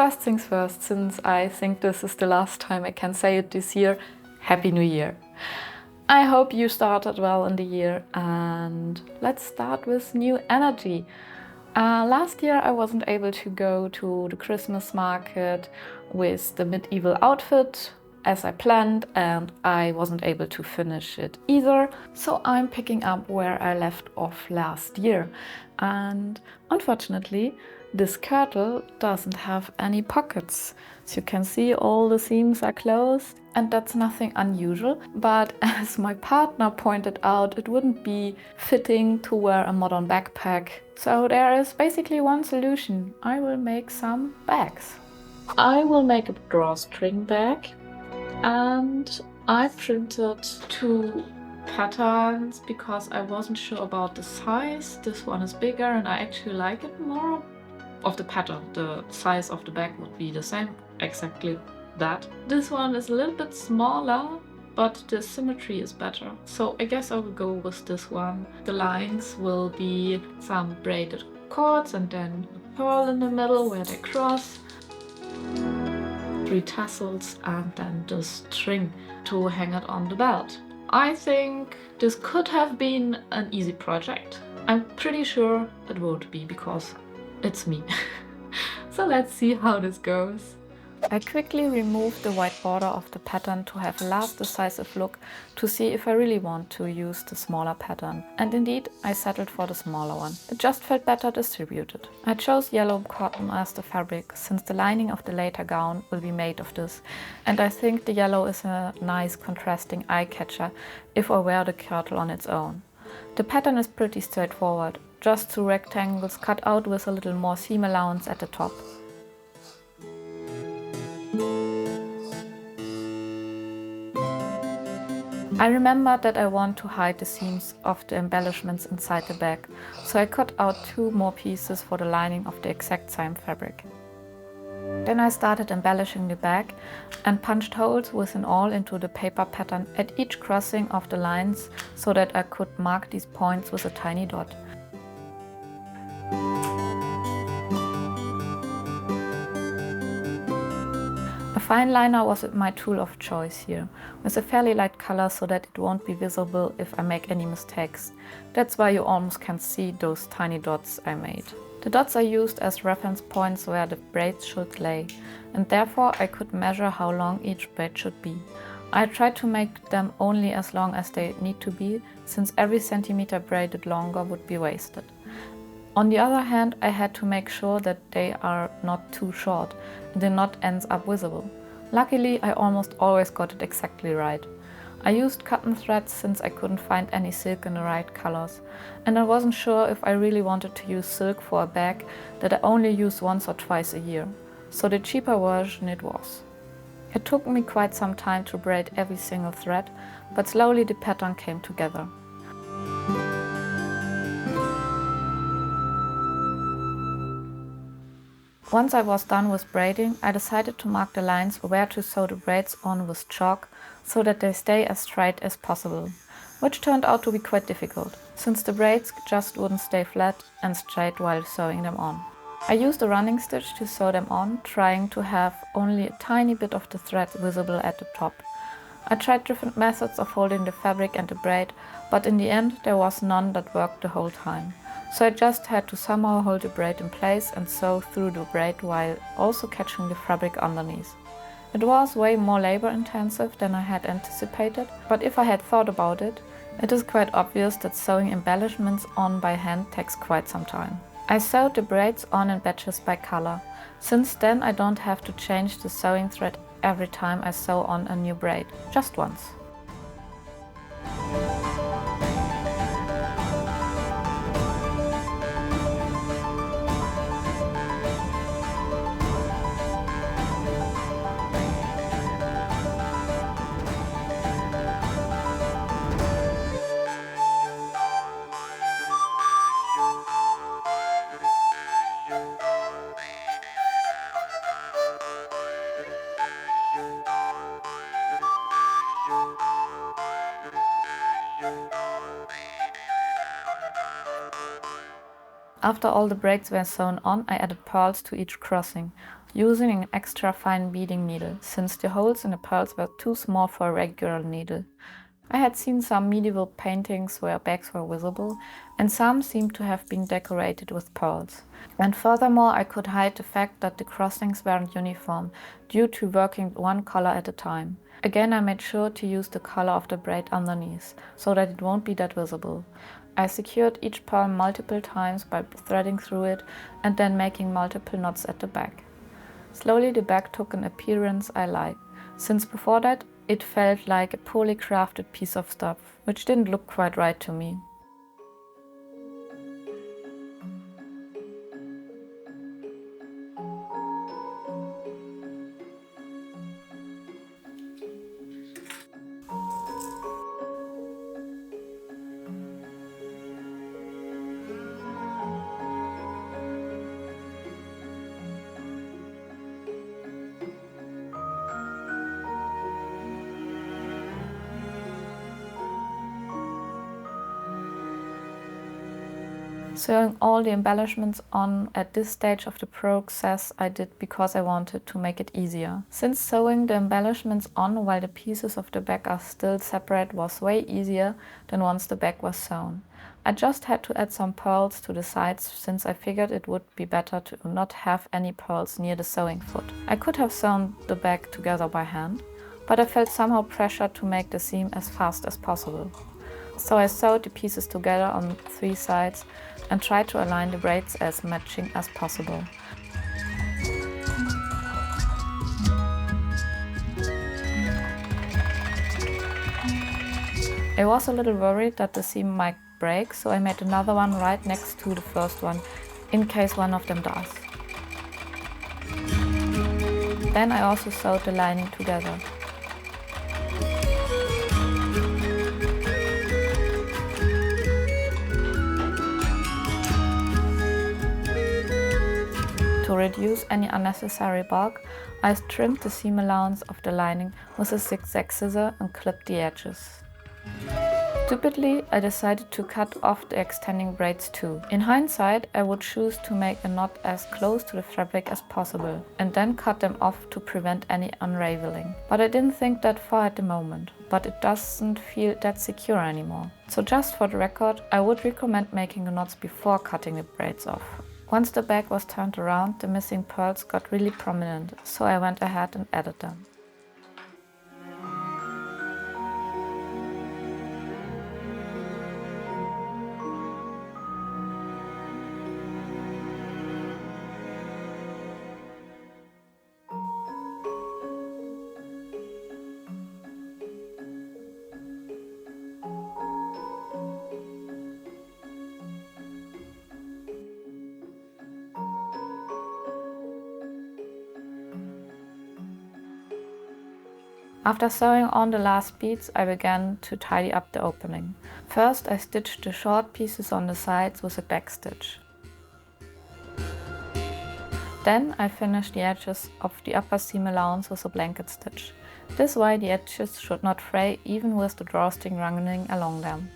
First things first, since I think this is the last time I can say it this year, Happy New Year. I hope you started well in the year, and let's start with new energy. Last year I wasn't able to go to the Christmas market with the medieval outfit as I planned, and I wasn't able to finish it either. So I'm picking up where I left off last year. And unfortunately, this kirtle doesn't have any pockets. As you can see, all the seams are closed, and that's nothing unusual. But as my partner pointed out, it wouldn't be fitting to wear a modern backpack. So there is basically one solution. I will make some bags. I will make a drawstring bag, and I printed two patterns because I wasn't sure about the size. This one is bigger and I actually like it more. Of the pattern, the size of the bag would be the same, exactly that. This one is a little bit smaller, but the symmetry is better. So I guess I will go with this one. The lines will be some braided cords and then a pearl in the middle where they cross. 3 tassels and then the string to hang it on the belt. I think this could have been an easy project. I'm pretty sure it won't be because it's me. So let's see how this goes. I quickly removed the white border of the pattern to have a last decisive look to see if I really want to use the smaller pattern. And indeed, I settled for the smaller one. It just felt better distributed. I chose yellow cotton as the fabric, since the lining of the later gown will be made of this. And I think the yellow is a nice contrasting eye catcher if I wear the kirtle on its own. The pattern is pretty straightforward, just 2 rectangles cut out with a little more seam allowance at the top. I remembered that I want to hide the seams of the embellishments inside the bag, so I cut out 2 more pieces for the lining of the exact same fabric. Then I started embellishing the bag and punched holes with an awl into the paper pattern at each crossing of the lines so that I could mark these points with a tiny dot. A fine liner was my tool of choice here, with a fairly light color so that it won't be visible if I make any mistakes. That's why you almost can't see those tiny dots I made. The dots are used as reference points where the braids should lay, and therefore I could measure how long each braid should be. I tried to make them only as long as they need to be, since every centimeter braided longer would be wasted. On the other hand, I had to make sure that they are not too short and the knot ends up visible. Luckily, I almost always got it exactly right. I used cotton threads since I couldn't find any silk in the right colors, and I wasn't sure if I really wanted to use silk for a bag that I only use once or twice a year, so the cheaper version it was. It took me quite some time to braid every single thread, but slowly the pattern came together. Once I was done with braiding, I decided to mark the lines where to sew the braids on with chalk so that they stay as straight as possible, which turned out to be quite difficult, since the braids just wouldn't stay flat and straight while sewing them on. I used a running stitch to sew them on, trying to have only a tiny bit of the thread visible at the top. I tried different methods of holding the fabric and the braid, but in the end there was none that worked the whole time. So I just had to somehow hold the braid in place and sew through the braid while also catching the fabric underneath. It was way more labor intensive than I had anticipated, but if I had thought about it, it is quite obvious that sewing embellishments on by hand takes quite some time. I sewed the braids on in batches by color. Since then I don't have to change the sewing thread every time I sew on a new braid, just once. After all the braids were sewn on, I added pearls to each crossing, using an extra fine beading needle, since the holes in the pearls were too small for a regular needle. I had seen some medieval paintings where bags were visible, and some seemed to have been decorated with pearls. And furthermore, I could hide the fact that the crossings weren't uniform, due to working one color at a time. Again, I made sure to use the color of the braid underneath, so that it won't be that visible. I secured each pearl multiple times by threading through it and then making multiple knots at the back. Slowly the bag took an appearance I liked, since before that it felt like a poorly crafted piece of stuff, which didn't look quite right to me. Sewing all the embellishments on at this stage of the process I did because I wanted to make it easier. Since sewing the embellishments on while the pieces of the bag are still separate was way easier than once the bag was sewn. I just had to add some pearls to the sides, since I figured it would be better to not have any pearls near the sewing foot. I could have sewn the bag together by hand, but I felt somehow pressured to make the seam as fast as possible. So I sewed the pieces together on 3 sides and tried to align the braids as matching as possible. I was a little worried that the seam might break, so I made another one right next to the first one, in case one of them does. Then I also sewed the lining together. To reduce any unnecessary bulk, I trimmed the seam allowance of the lining with a zigzag scissor and clipped the edges. Stupidly, I decided to cut off the extending braids too. In hindsight, I would choose to make a knot as close to the fabric as possible and then cut them off to prevent any unraveling. But I didn't think that far at the moment, but it doesn't feel that secure anymore. So just for the record, I would recommend making the knots before cutting the braids off. Once the bag was turned around, the missing pearls got really prominent, so I went ahead and added them. After sewing on the last beads, I began to tidy up the opening. First, I stitched the short pieces on the sides with a back stitch. Then I finished the edges of the upper seam allowance with a blanket stitch. This way the edges should not fray even with the drawstring running along them.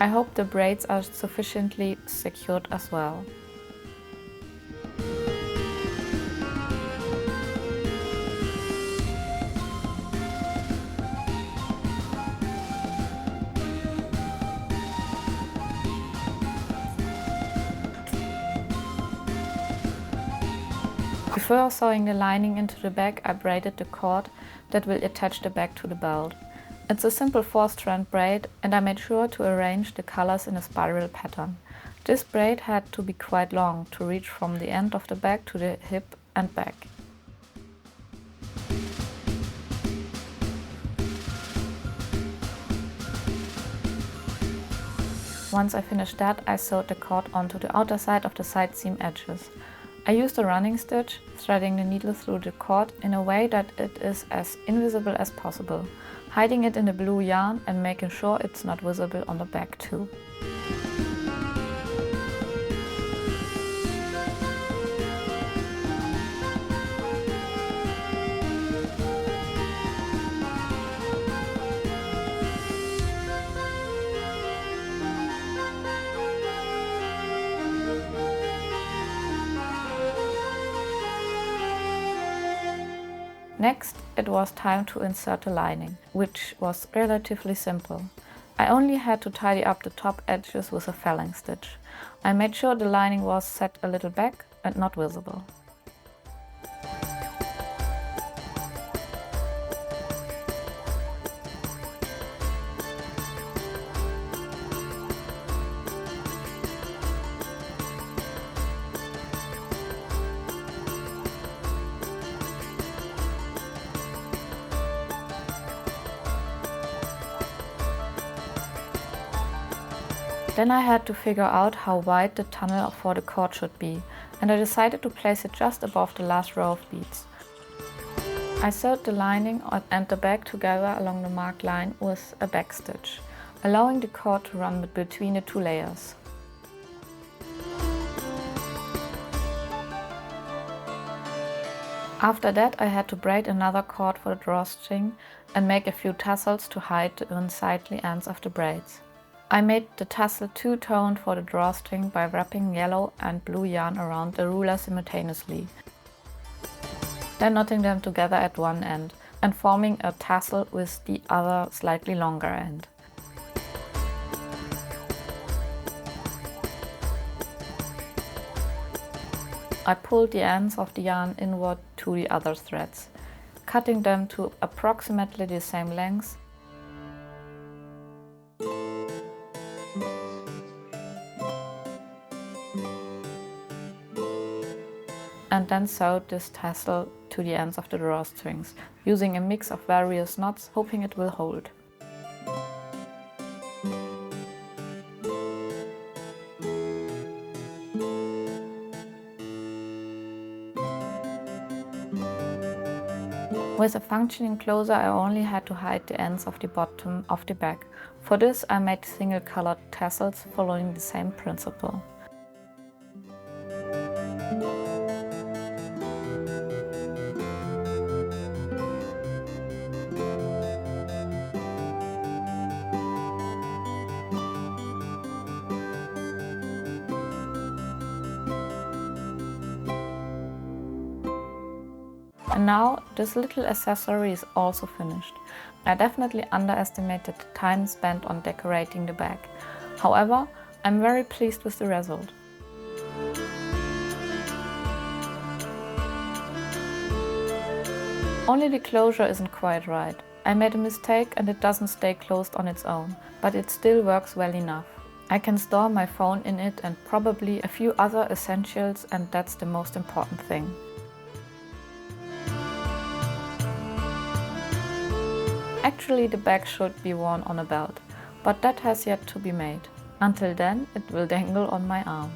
I hope the braids are sufficiently secured as well. Before sewing the lining into the bag, I braided the cord that will attach the bag to the belt. It's a simple 4-strand braid, and I made sure to arrange the colors in a spiral pattern. This braid had to be quite long to reach from the end of the bag to the hip and back. Once I finished that, I sewed the cord onto the outer side of the side seam edges. I used a running stitch, threading the needle through the cord in a way that it is as invisible as possible, hiding it in the blue yarn and making sure it's not visible on the back too. Next, it was time to insert the lining, which was relatively simple. I only had to tidy up the top edges with a felling stitch. I made sure the lining was set a little back and not visible. Then I had to figure out how wide the tunnel for the cord should be, and I decided to place it just above the last row of beads. I sewed the lining and the bag together along the marked line with a back stitch, allowing the cord to run between the two layers. After that, I had to braid another cord for the drawstring and make a few tassels to hide the unsightly ends of the braids. I made the tassel two-toned for the drawstring by wrapping yellow and blue yarn around the ruler simultaneously, then knotting them together at one end and forming a tassel with the other slightly longer end. I pulled the ends of the yarn inward to the other threads, cutting them to approximately the same length. And then sewed this tassel to the ends of the drawstrings, using a mix of various knots, hoping it will hold. With a functioning closer, I only had to hide the ends of the bottom of the bag. For this, I made single-colored tassels following the same principle. And now this little accessory is also finished. I definitely underestimated the time spent on decorating the bag. However, I'm very pleased with the result. Only the closure isn't quite right. I made a mistake and it doesn't stay closed on its own, but it still works well enough. I can store my phone in it and probably a few other essentials, and that's the most important thing. Actually, the bag should be worn on a belt, but that has yet to be made. Until then, it will dangle on my arm.